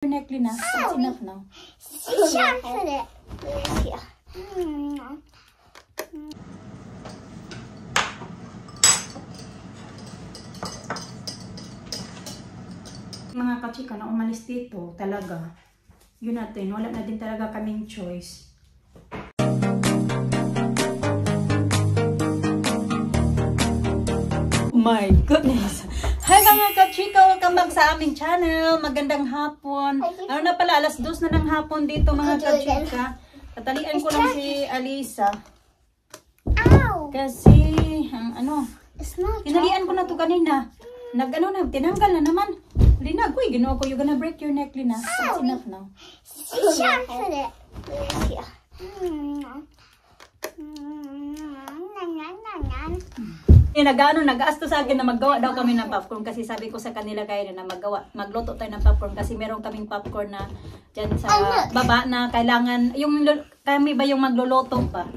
Necklace na. That's enough now. Put it here. Mga kachika na umalis dito, talaga. Yun natin, wala na din talaga kaming choice. My goodness! Hi mga kachika! Welcome back sa aming channel. Magandang hapon. Ano na pala, alas 2 na ng hapon dito mga kachika. Tatalian ko lang si Alisa. Ow! Kasi, tinalian ko na to kanina. Tinanggal na naman. Linag, uy, ginawa ko, you're gonna break your neck, Lina. That's enough now. Put it here. Nag-aasta sa akin na maggawa daw kami ng popcorn kasi sabi ko sa kanila kayo na magluto tayo ng popcorn kasi meron kaming popcorn na dyan sa baba na kailangan, kami ba yung magluluto pa?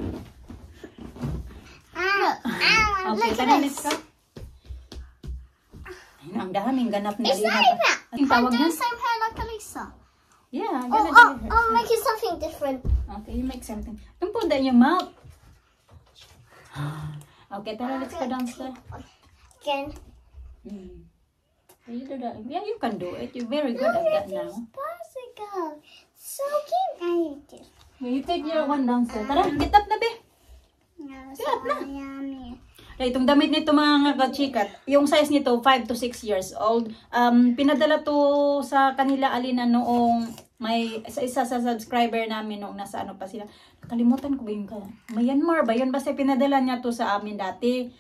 Okay, let's go. Ang daming ganap na Lina. I'm doing the same hair like Alisa. Yeah, I'm Oh, gonna do it. I'll make it something different. Okay, you make something. Don't put that in your mouth. Okay, tara, let's go downstairs. Again. You do that. Yeah, you can do it. You're very good at that now. Bicycle. So cute. I need this. You take your one downstairs. Tara, get up na, be. No, Get up na. yummy. Itong damit nito mga kachikat, yung size nito 5 to 6 years old. Pinadala to sa kanila Alina noong may isa sa subscriber namin noong nasa ano pa sila. Nakalimutan ko ba yung Myanmar ba yun? Basta pinadala niya to sa amin dati.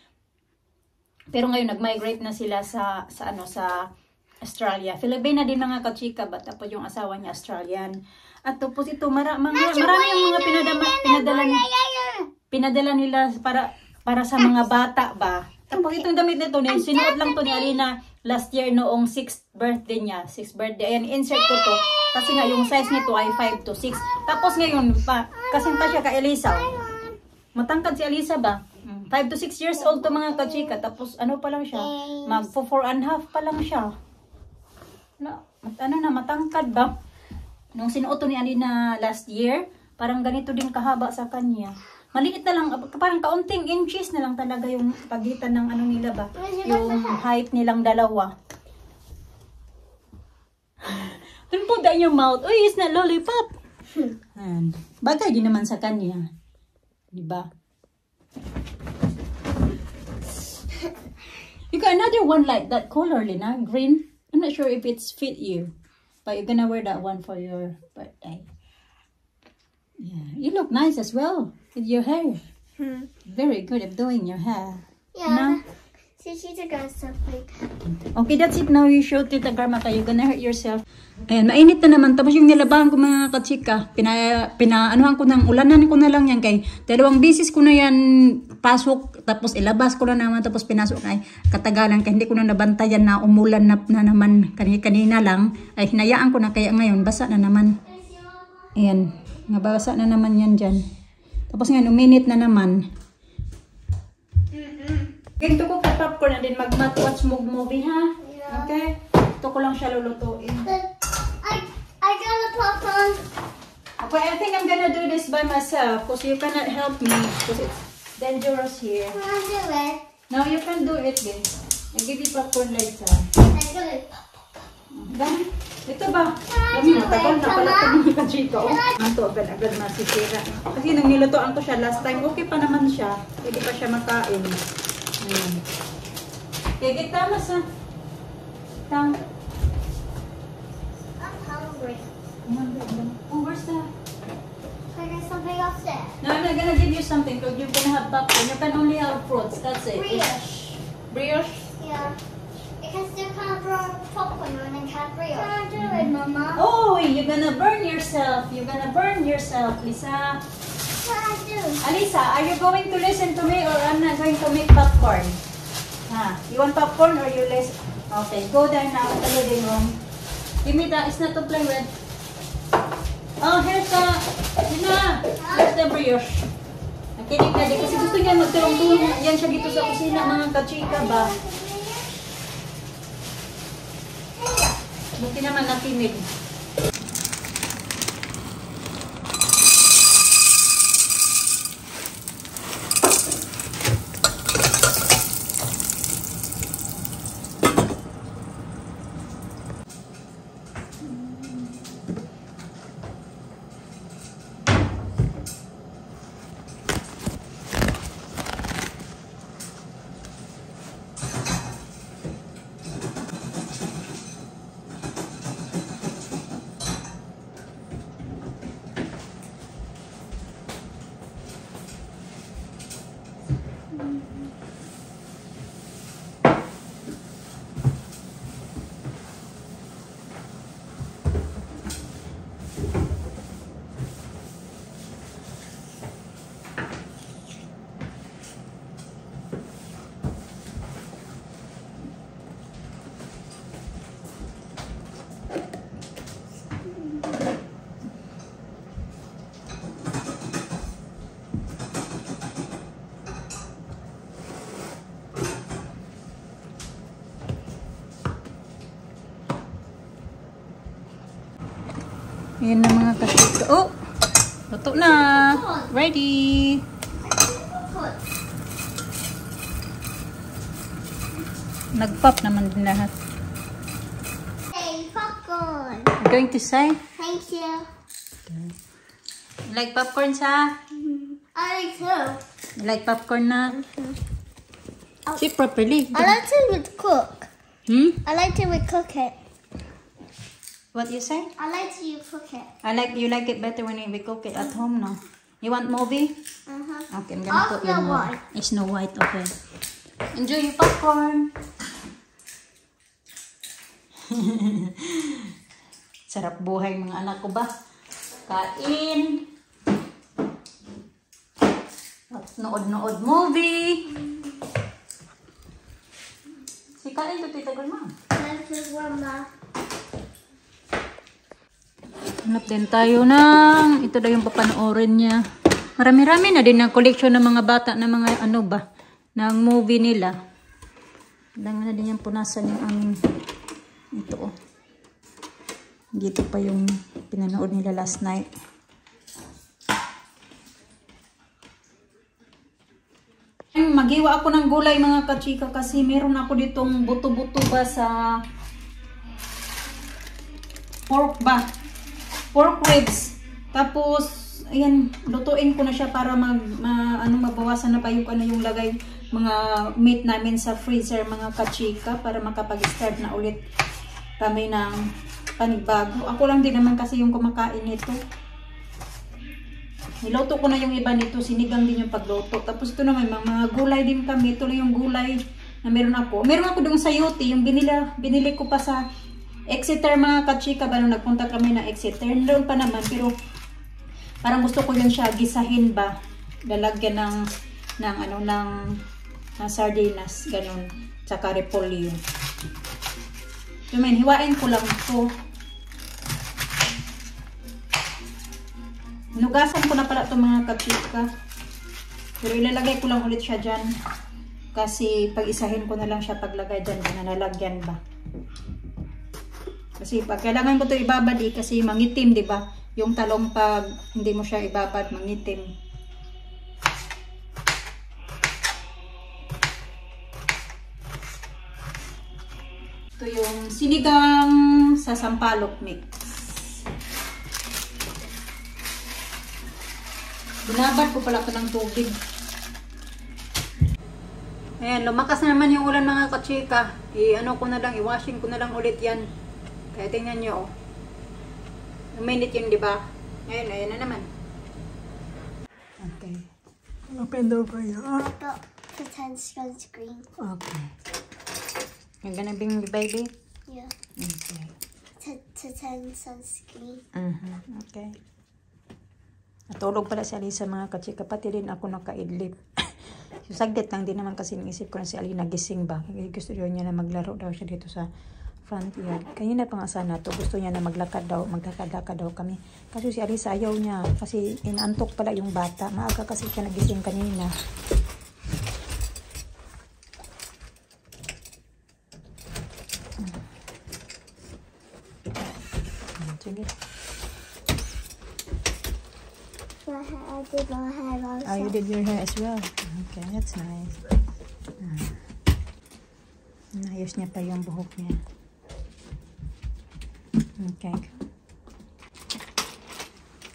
Pero ngayon nag-migrate na sila sa Australia. Filipina din mga kachika, tapos yung asawa niya Australian. At tapos ito marami yung mga pinadala nila para sa mga bata ba. Tapos itong damit nito, sinuot lang to ni Alina last year noong 6th birthday niya. 6th birthday. Ayan, insert ko to. Kasi nga yung size nito ay 5 to 6. Tapos ngayon, kasi pa siya ka Elisa. Matangkad si Elisa ba? 5 to 6 years old to mga kachika. Tapos ano pa lang siya? Mag 4.5 pa lang siya. Matangkad ba? Nung sinuot to ni Alina last year, parang ganito din kahaba sa kanya. Maliit na lang, parang kaunting inches na lang talaga yung pagitan ng nila ba? Yung height nilang dalawa. Don't put that in your mouth. Uy, it's not lollipop. Bagay din naman sa kanya. Diba? You got another one like that color, Lina. Green. I'm not sure if it's fit you. But you're gonna wear that one for your birthday. Yeah, you look nice as well with your hair. Very good at doing your hair. Yeah. No? So she's a girl something. Okay, that's it now. You show to the grandma kayo. You're gonna hurt yourself. Ayan, mainit na naman. Tapos yung nilabahan ko mga kachika, pinaanuhan ko ng ulanan ko na lang yan kay 2 bisis ko na yan pasok. Tapos ilabas ko na naman. Tapos pinasok ay katagalan. Kaya hindi ko na nabantayan na umulan na naman kanina lang. Ay hinayaan ko na kaya ngayon basa na naman. Ayan. Nabasa na naman yan dyan. Tapos ngayon, uminit na naman. Ganito ko ka-popcorn na din mag-watch movie, ha? Yeah. Okay? Ito ko lang siya lulutuin. I got a popcorn. Okay, I think I'm gonna do this by myself because you cannot help me because it's dangerous here. I'll do it. No, you can do it, then. I'll give you popcorn later. I do it. Dami. Ito ba? Dami na tagal na pala ito mga kachika. Ito agad-agad masisira. Kasi nung nilutoan ko siya last time, okay pa naman siya. Pwede pa siya makain. Okay, kita mas ha. Tang. I'm hungry. Oh, where's that? Can I get something else there? No, I'm not gonna give you something because you're gonna have popcorn. You can only have fruits. That's it. Brioche. Brioche? Yeah. Because you can't burn popcorn and then can't brioche. Can I do it, Mama? Oh, you're gonna burn yourself. You're gonna burn yourself, Lisa. What I do? Alisa, are you going to listen to me or I'm not going to make popcorn? You want popcorn or you listen? Okay, go there now to the living room. Give me that. It's not to play with. Oh, here's the... Here's the brioche. Nakinig na din kasi gusto niya magtulong-tulong. Yan siya dito sa kusina mga kachika ba? Buti naman natimig. Ayan na mga kachika. Oh! Luto na! Ready! Nag-pop naman din lahat. Hey, popcorn. I'm going to say? Thank you. You like popcorn, sa? I like too. You like popcorn na? Sit properly. I like to with cook. Hmm? I like to with cook it. What you say? I like to cook it. You like it better when we cook it at home, no? You want movie? Okay, I'm gonna put you Snow more. White. It's Snow White, okay. Enjoy your popcorn. Sarap buhay mga anak ko ba? Kain. At nood-nood movie. Si kain to tita Grandma. Thank you, Grandma. Hanap din tayo ng ito daw yung papanoorin niya. Marami-rami na din ang collection ng mga bata na mga ano ba ng movie nila. Dami na din yung punasan yung aming ito oh. Dito pa yung pinanood nila last night. Maghiwa ako ng gulay mga kachika kasi meron ako ditong buto-buto ba sa pork ba? Pork ribs. Tapos, ayan, lutuin ko na siya para mabawasan na pa yung lagay mga meat namin sa freezer mga kachika para makapag-start na ulit kami ng panibago. Ako lang din naman kasi yung kumakain nito. Niluto ko na yung iba nito, sinigang din yung pagluto. Tapos ito naman, mga gulay din kami. Ito lang yung gulay na meron ako. Meron ako doon sa Yuti, yung binili ko pa sa Exeter mga kachika ba nung nagpunta kami na Exeter. Doon pa naman, pero parang gusto ko yun siya gisahin ba. Lalagyan ng sardinas, ganun. Tsaka repolyo. Hiwain ko lang ito. Nugasan ko na pala ito mga kachika. Pero ilalagay ko lang ulit siya dyan. Kasi pag isahin ko na lang siya paglagay dyan. Nalagyan ba. Kasi pag kailangan ko ito ibabad kasi mangitim, di ba? Yung talong pag hindi mo siya ibabad, mangitim. Ito yung sinigang sa sampalok mix. Binabad ko pala ito ng tubig. Ayan, lumakas na naman yung ulan mga kachika. I-washing ko na lang ulit yan. Kaya tingnan nyo, oh. Uminit yun, di ba? Ngayon, ayan na naman. Okay. Open door for you. Pretend sunscreen. Okay. You're gonna bring the baby? Yeah. Okay. Pretend sunscreen. Okay. Natulog pala si Alisa mga kachika. Pati din ako nakaidlip. Yung saglit lang din naman kasi naisip ko na si Ali nagising ba. Gusto niya na maglaro daw siya dito sa front yard. Kanina pa nga sana to. Gusto niya na maglakad daw kami. Kasi si Alisa ayaw niya. Kasi inantok pala yung bata. Maaga kasi siya nagising kanina. Sige. I did my hair also. Oh, you did your hair as well. Okay, that's nice. Nayos niya pa yung buhok niya. Okay.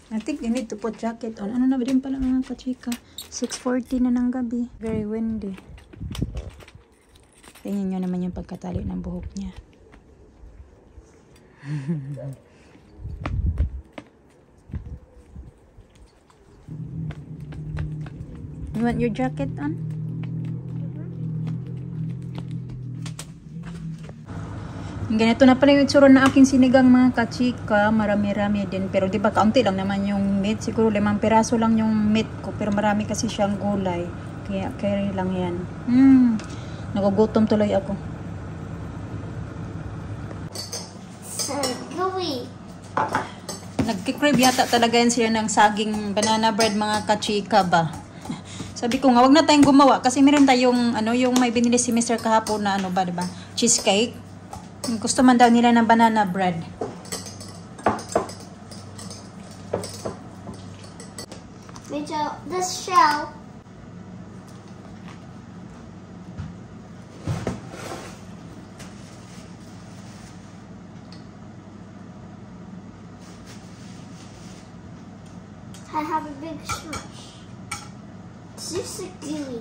I think you need to put jacket on. Ano na ba din pala mga kachika? 6:40 na ng gabi. Very windy. Tingnan nyo naman yung pagkatali ng buhok niya. You want your jacket on? Ganito na pala yung itsura na aking sinigang mga kachika. Marami-rami din. Pero diba kaunti lang naman yung meat. Siguro 5 piraso lang yung meat ko. Pero marami kasi siyang gulay. Kaya carry lang yan. Nagugutom tuloy ako. Gooey. Nagkikrave yata talaga yan sila ng saging banana bread mga kachika ba. Sabi ko nga, wag na tayong gumawa kasi meron tayong yung may binili si Mr. kahapon na diba? Cheesecake. Gusto man daw nila ng banana bread. It's this shell. I have a big smash. It's just a gooey.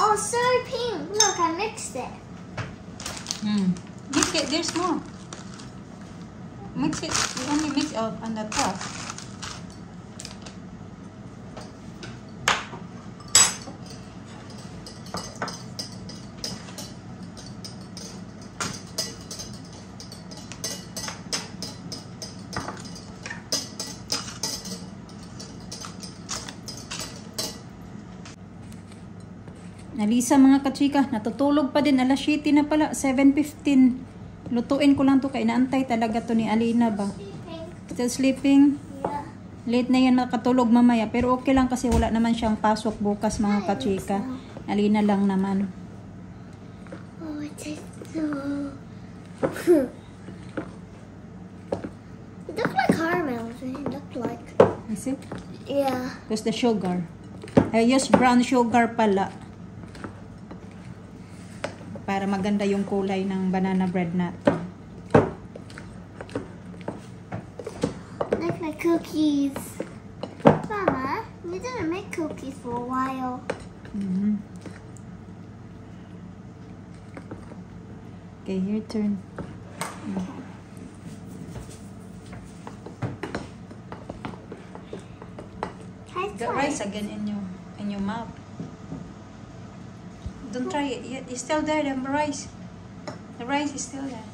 Oh, so pink. Look, I mixed it. Mix it. There's more. Mix it. You only mix on the top. Nalisa mga kachika, natutulog pa din, alas 7 na pala, 7:15. Lutuin ko lang to, kaya naantay talaga to ni Alina ba. Still sleeping? Yeah. Late na yan makatulog mamaya, pero okay lang kasi wala naman siyang pasok bukas mga kachika. Alina lang naman. Oh, it tastes so... It looks like caramel. It looked like... Is it? Yeah. Because the sugar. I use brown sugar pala. Para maganda yung kulay ng banana bread natin. Look like cookies. Mama, you didn't make cookies for a while. Okay, your turn. The rice again in your mouth. Don't try it yet. It's still there, the rice. The rice is still there.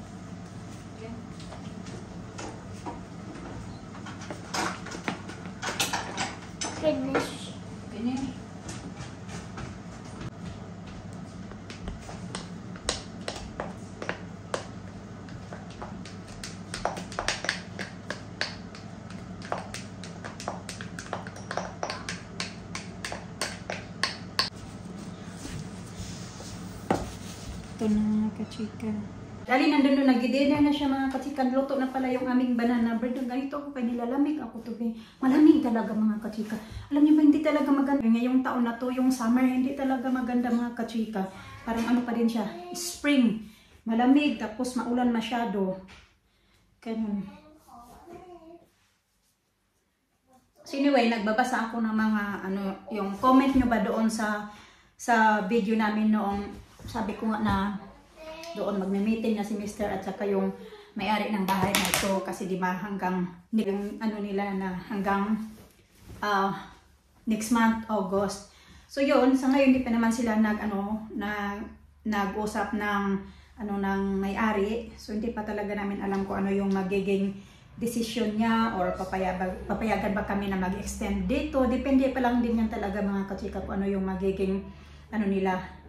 Okay. Finish. Finish. Ito na mga kachika. Dali nandun doon, nag-dinner na siya mga kachika. Luto na pala yung aming banana bread. Ganito ako kaya nilalamig ako to. Malamig talaga mga kachika. Alam niyo ba, hindi talaga maganda. Ngayong taon na to, yung summer, hindi talaga maganda mga kachika. Parang ano pa din siya, spring. Malamig, tapos maulan masyado. Ganun. So anyway, nagbabasa ako ng mga yung comment nyo ba doon sa video namin noong sabi ko nga na doon magme-meeting na si Mr. at saka yung may-ari ng bahay na ito kasi di ba hanggang yung nila na hanggang next month, August. So yun, sa ngayon hindi pa naman sila nag-usap ng ng may-ari. So hindi pa talaga namin alam kung ano yung magiging decision niya or papayagan ba kami na mag-extend dito. Depende pa lang din yan talaga mga kachika kung ano yung magiging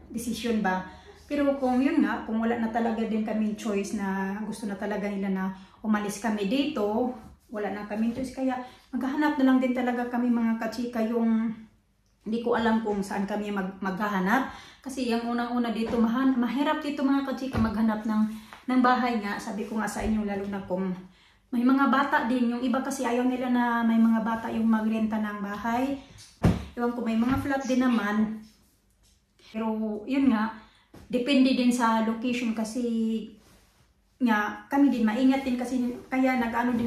decision ba. Pero kung yun nga, kung wala na talaga din kaming choice na gusto na talaga nila na umalis kami dito, wala na kaming choice. Kaya maghahanap na lang din talaga kami mga kachika yung hindi ko alam kung saan kami maghahanap. Kasi yung unang-una dito, mahirap dito mga kachika maghanap ng bahay nga. Sabi ko nga sa inyo, lalo na kung may mga bata din. Yung iba kasi ayaw nila na may mga bata yung magrenta ng bahay. Ewan ko, may mga flat din naman. Pero yun nga, depende din sa location kasi nga kami din maingat din kasi kaya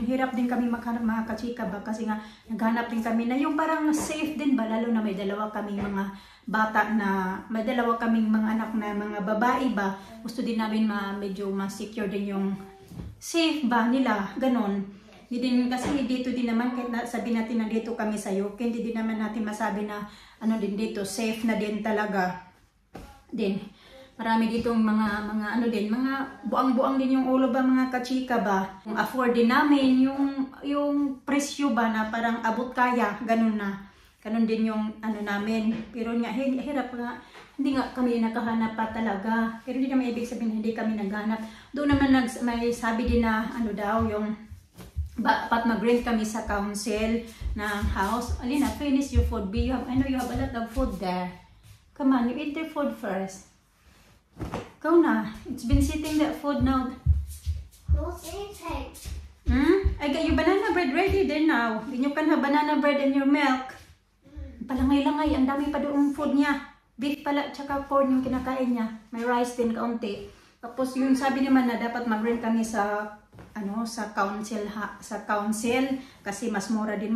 hirap din kami maghanap mga kachika ba kasi nga naghanap din kami na yung parang safe din ba, lalo na may dalawa kaming mga bata na may dalawa kaming mga anak na mga babae ba, gusto din namin medyo mas-secure din yung safe ba nila, ganon. Hindi din kasi dito din naman kahit sabi natin na dito kami sa UK, hindi din naman natin masabi na din dito safe na din talaga. Din marami ditong mga mga buang-buang din yung ulo ba mga kachika ba. Kung afford din namin yung presyo ba na parang abot kaya, ganun na. Ganun din yung namin. Pero nga hirap nga, hindi nga kami nakahanap pa talaga. Pero hindi naman ibig sabihin hindi kami naghanap. Doon naman may sabi din na yung dapat mag-rent kami sa council ng house. Alina, finish your food. I know you have a lot of food there. Come on, you eat the food first. Go na. It's been sitting that food now. Who's eating? I got your banana bread ready there now. You can have banana bread and your milk. Palangay-langay, ang dami pa doon food niya. Beef pala, tsaka corn yung kinakain niya. May rice din kaunti. Tapos yung sabi naman na dapat mag-rent kami sa sa council kasi mas mura din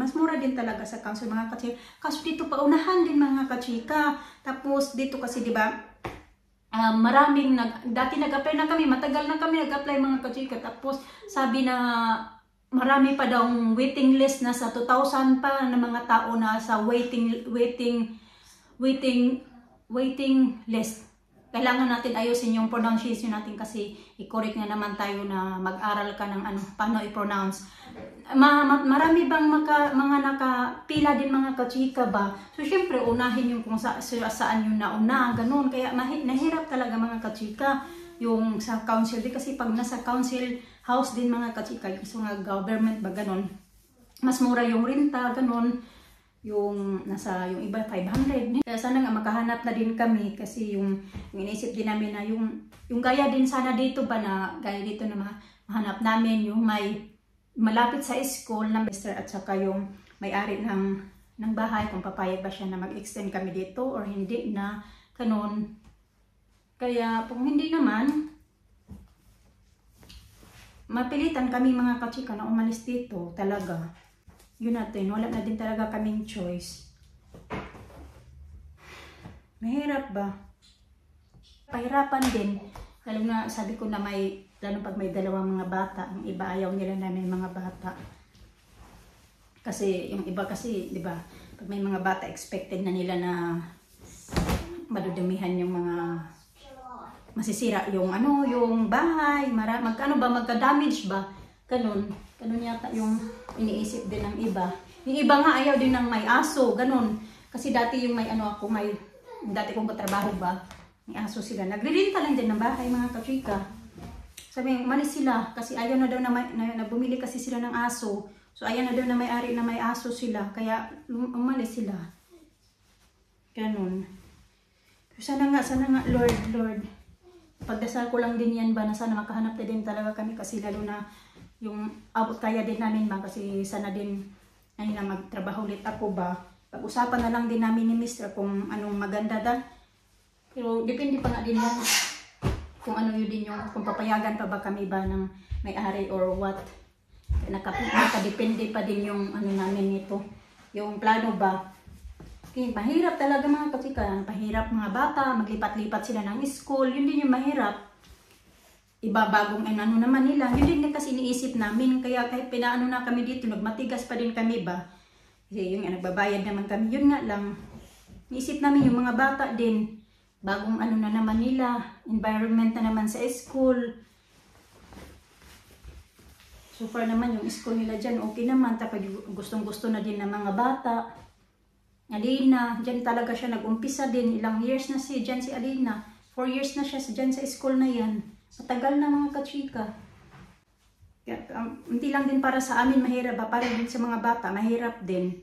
talaga sa council mga kachika. Kaso dito paunahan din mga kachika. Tapos dito kasi 'di ba maraming dati nag-apply na kami, matagal na kami nag-apply mga kachika. Tapos sabi na marami pa daw waiting list na sa 2,000 pa na mga tao na sa waiting list. Kailangan natin ayusin yung pronunciation natin kasi i-correct na naman tayo na mag-aral ka ng paano i-pronounce. Marami bang mga nakapila din mga kachika ba? So syempre unahin yung kung saan yung nauna, ganun. Kaya nahirap talaga mga kachika yung sa council din kasi pag nasa council house din mga kachika, yung sa government ba ganun, mas mura yung renta, ganun. Yung iba 500. Kaya sana nga makahanap na din kami kasi yung inisip din namin na yung gaya din sana dito ba na gaya dito na mahanap namin yung may malapit sa school na mister at saka yung may-ari ng bahay kung papayag ba siya na mag-extend kami dito or hindi na kanon. Kaya kung hindi naman mapilitan kami mga kachika na umalis dito talaga. Yun natin, wala na din talaga kaming choice. Mahirap ba? Pahirapan din. Lalo na sabi ko na lalo pag may dalawang mga bata, ang iba ayaw nila na may mga bata. Kasi yung iba kasi, di ba, pag may mga bata, expected na nila na madudamihan yung mga masisira yung yung bahay, magka-damage ba? Ganun yata yung iniisip din ng iba. Yung iba nga ayaw din ng may aso, ganun. Kasi dati yung dati kong katrabaho ba, may aso sila. Nagre-renta lang din ng bahay mga kachika. Sabi, umalis sila kasi ayaw na daw na bumili kasi sila ng aso. So ayaw na daw na may-ari na may aso sila. Kaya umalis sila. Ganun. Sana nga, Lord. Pagdasal ko lang din yan ba na sana makahanap na din talaga kami kasi lalo na yung abot kaya din namin ba kasi sana din na magtrabaho ulit ako ba. Pag-usapan na lang din namin ni Mr. kung anong maganda da. Pero depende pa nga din yan kung ano yun din yung kung papayagan pa ba kami ba ng may-ari or what. Nakadepende pa din yung namin nito. Yung plano ba. Okay, mahirap talaga mga kachika. Mahirap mga bata, maglipat-lipat sila ng school. Yun din yung mahirap. Iba bagong naman nila. Yun din kasi iniisip namin. Kaya kahit pinaano na kami dito, nagmatigas pa din kami ba. Kasi yung nagbabayad naman kami. Yun nga lang. Iniisip namin yung mga bata din. Bagong na naman nila. Environment na naman sa school. So far naman yung school nila dyan, okay naman. Tapos gustong-gusto na din ng mga bata. Alina, dyan talaga siya nag-umpisa din. Ilang years na dyan si Alina. 4 years na siya dyan sa school na yan. Matagal na mga kachika. Hindi lang din para sa amin mahirap ba, para din sa mga bata mahirap din.